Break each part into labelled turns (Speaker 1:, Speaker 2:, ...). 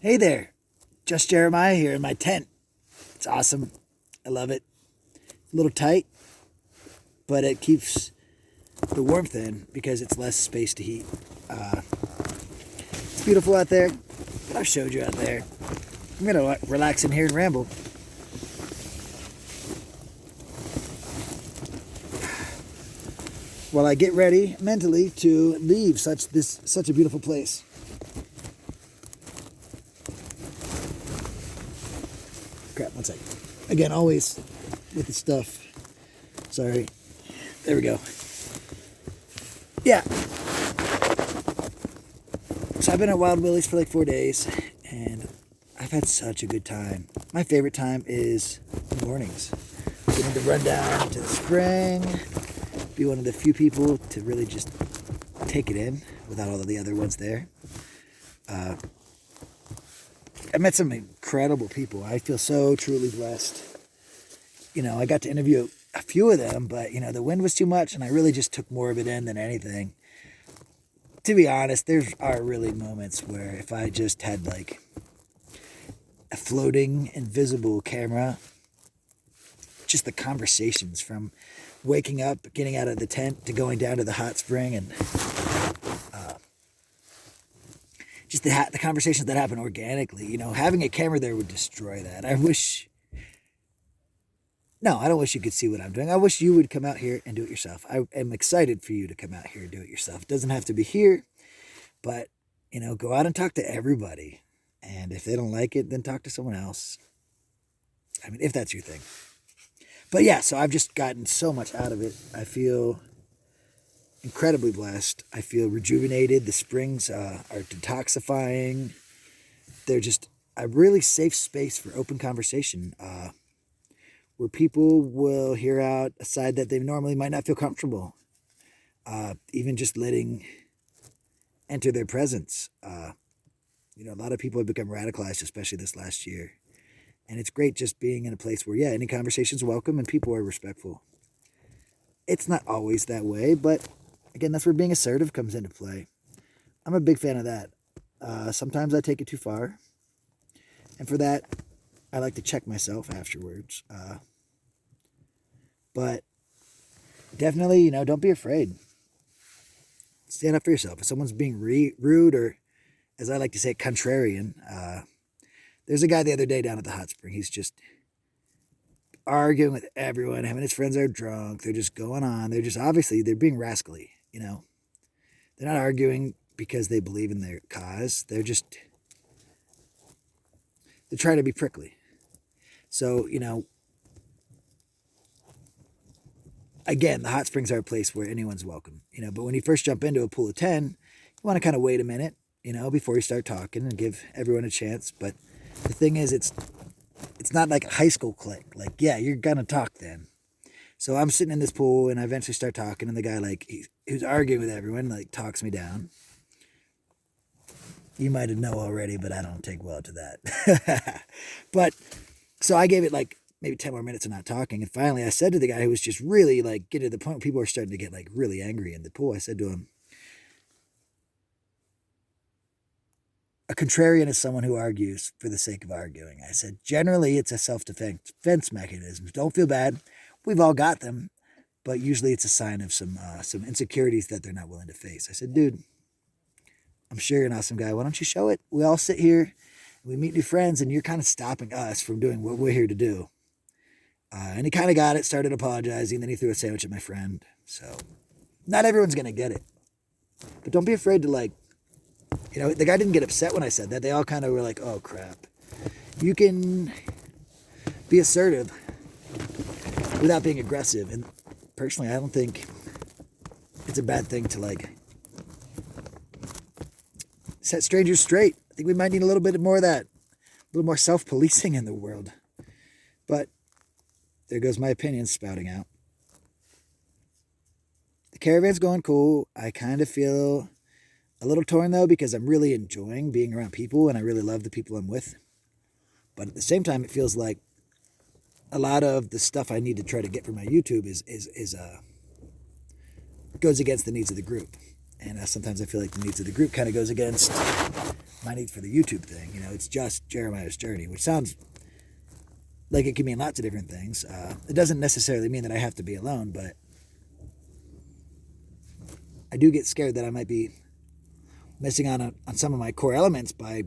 Speaker 1: Hey there, just Jeremiah here in my tent. It's awesome. I love it. A little tight, but it keeps the warmth in because it's less space to heat. It's beautiful out there. I've showed you out there. I'm gonna relax in here and ramble. While I get ready mentally to leave such a beautiful place. Crap, one second. Again, always with the stuff. Sorry. There we go. Yeah. So I've been at Wild Willie's for like 4 days, and I've had such a good time. My favorite time is the mornings. Getting to run down to the spring, be one of the few people to really just take it in without all of the other ones there. I met some incredible people. I feel so truly blessed. I got to interview a few of them, but, the wind was too much, and I really just took more of it in than anything. To be honest, there are really moments where if I just had, like, a floating, invisible camera, just the conversations from waking up, getting out of the tent, to going down to the hot spring, and just the conversations that happen organically. Having a camera there would destroy that. I don't wish you could see what I'm doing. I wish you would come out here and do it yourself. I am excited for you to come out here and do it yourself. It doesn't have to be here, but, go out and talk to everybody. And if they don't like it, then talk to someone else. I mean, if that's your thing. But yeah, so I've just gotten so much out of it. I feel incredibly blessed. I feel rejuvenated. The springs are detoxifying. They're just a really safe space for open conversation, where people will hear out a side that they normally might not feel comfortable. Even just letting enter their presence. A lot of people have become radicalized, especially this last year. And it's great just being in a place where, any conversation's welcome and people are respectful. It's not always that way, but again, that's where being assertive comes into play. I'm a big fan of that. Sometimes I take it too far. And for that, I like to check myself afterwards. But definitely, don't be afraid. Stand up for yourself. If someone's being rude or, as I like to say, contrarian, there's a guy the other day down at the hot spring. He's just arguing with everyone. Him and his friends are drunk. They're just going on. They're being rascally, They're not arguing because they believe in their cause. They're trying to be prickly. So, again, the hot springs are a place where anyone's welcome, but when you first jump into a pool of 10, you want to kind of wait a minute, before you start talking and give everyone a chance. But the thing is, it's not like a high school clique. Like, yeah, you're going to talk then. So I'm sitting in this pool and I eventually start talking, and the guy, who's arguing with everyone, talks me down. You might have know already, but I don't take well to that. But so I gave it maybe 10 more minutes of not talking. And finally I said to the guy who was just really getting to the point where people were starting to get really angry in the pool, I said to him, a contrarian is someone who argues for the sake of arguing. I said, generally it's a self-defense mechanism. Don't feel bad. We've all got them, but usually it's a sign of some insecurities that they're not willing to face. I said, dude, I'm sure you're an awesome guy. Why don't you show it? We all sit here, we meet new friends, and you're kind of stopping us from doing what we're here to do. And he kind of got it, started apologizing, then he threw a sandwich at my friend. So not everyone's going to get it. But don't be afraid to the guy didn't get upset when I said that. They all kind of were like, oh crap. You can be assertive without being aggressive. And personally, I don't think it's a bad thing to set strangers straight. I think we might need a little bit more of that, a little more self-policing in the world. But there goes my opinion spouting out. The caravan's going cool. I kind of feel a little torn though, because I'm really enjoying being around people and I really love the people I'm with. But at the same time, it feels like a lot of the stuff I need to try to get for my YouTube goes against the needs of the group. And sometimes I feel like the needs of the group kind of goes against my needs for the YouTube thing. It's just Jeremiah's Journey, which sounds like it can mean lots of different things. It doesn't necessarily mean that I have to be alone, but I do get scared that I might be missing on some of my core elements by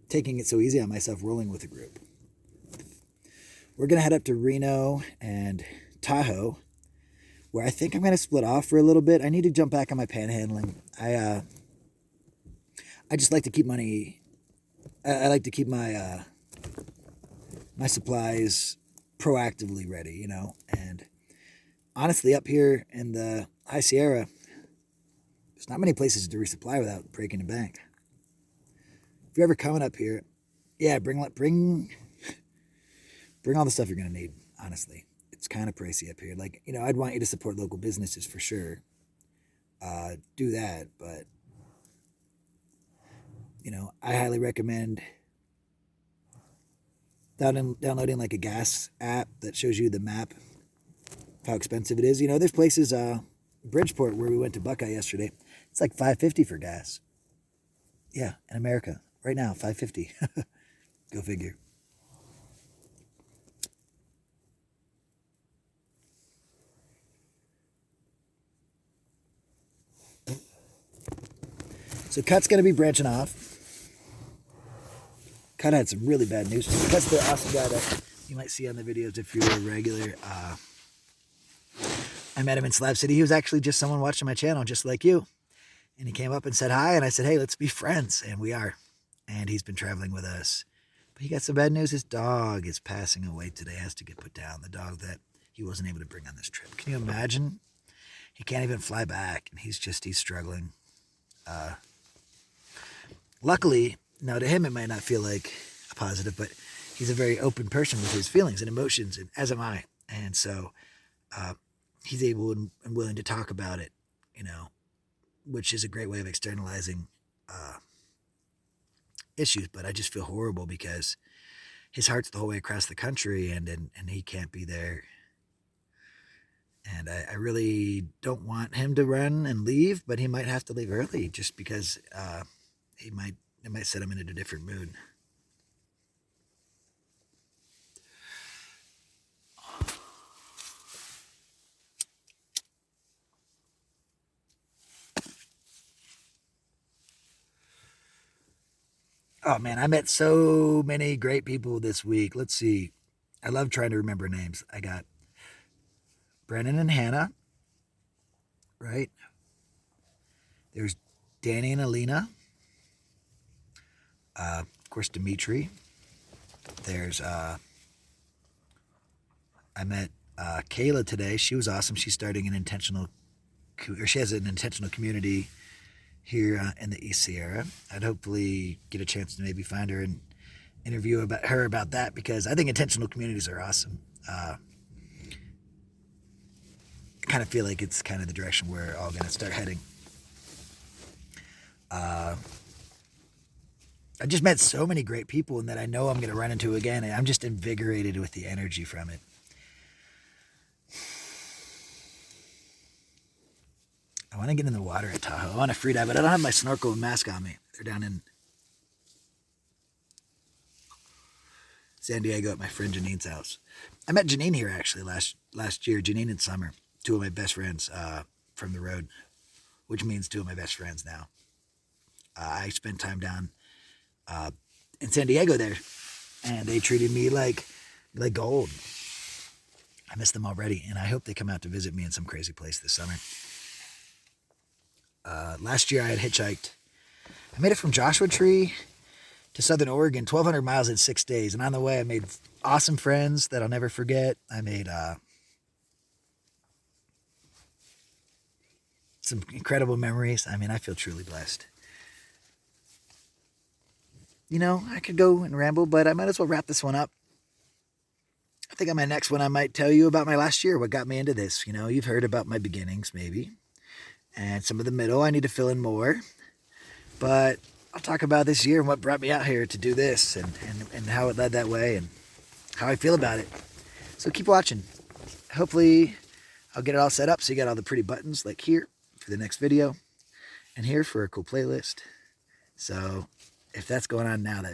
Speaker 1: taking it so easy on myself, rolling with a group. We're going to head up to Reno and Tahoe, where I think I'm going to split off for a little bit. I need to jump back on my panhandling. I just like to keep money. I like to keep my my supplies proactively ready, And honestly, up here in the High Sierra, there's not many places to resupply without breaking a bank. If you're ever coming up here, yeah, bring all the stuff you're gonna need. Honestly, it's kind of pricey up here. Like, I'd want you to support local businesses for sure. Do that, but I highly recommend downloading like a gas app that shows you the map, how expensive it is. There's places, Bridgeport, where we went to Buckeye yesterday. It's like $5.50 for gas. Yeah, in America right now, $5.50. Go figure. So Cut's going to be branching off. Cut had some really bad news. Cut's the awesome guy that you might see on the videos if you're a regular. I met him in Slab City. He was actually just someone watching my channel, just like you. And he came up and said hi, and I said, hey, let's be friends. And we are. And he's been traveling with us. But he got some bad news. His dog is passing away today, has to get put down. The dog that he wasn't able to bring on this trip. Can you imagine? He can't even fly back, and he's struggling. Luckily, now to him it might not feel like a positive, but he's a very open person with his feelings and emotions, and as am I. And so he's able and willing to talk about it, which is a great way of externalizing issues. But I just feel horrible because his heart's the whole way across the country, and he can't be there. And I really don't want him to run and leave, but he might have to leave early just because it might set him into a different mood. Oh man, I met so many great people this week. Let's see. I love trying to remember names. I got Brennan and Hannah, right? There's Danny and Alina. Of course, Dimitri. There's, I met Kayla today. She was awesome. She's starting she has an intentional community here in the East Sierra. I'd hopefully get a chance to maybe find her and interview her about that, because I think intentional communities are awesome. I kind of feel like it's kind of the direction we're all going to start heading. I just met so many great people, and that I know I'm going to run into again, and I'm just invigorated with the energy from it. I want to get in the water at Tahoe. I want to free dive, but I don't have my snorkel and mask on me. They're down in San Diego at my friend Janine's house. I met Janine here actually last year. Janine and Summer, two of my best friends from the road, which means two of my best friends now. I spent time down in San Diego there, and they treated me like gold. I miss them already, and I hope they come out to visit me in some crazy place this summer. Last year I had hitchhiked. I made it from Joshua Tree to Southern Oregon, 1,200 miles in 6 days. And on the way, I made awesome friends that I'll never forget. I made some incredible memories. I mean, I feel truly blessed. I could go and ramble, but I might as well wrap this one up. I think on my next one, I might tell you about my last year, what got me into this. You've heard about my beginnings, maybe. And some of the middle, I need to fill in more. But I'll talk about this year and what brought me out here to do this, and how it led that way, and how I feel about it. So keep watching. Hopefully I'll get it all set up so you got all the pretty buttons, like here for the next video, and here for a cool playlist. So if that's going on now, that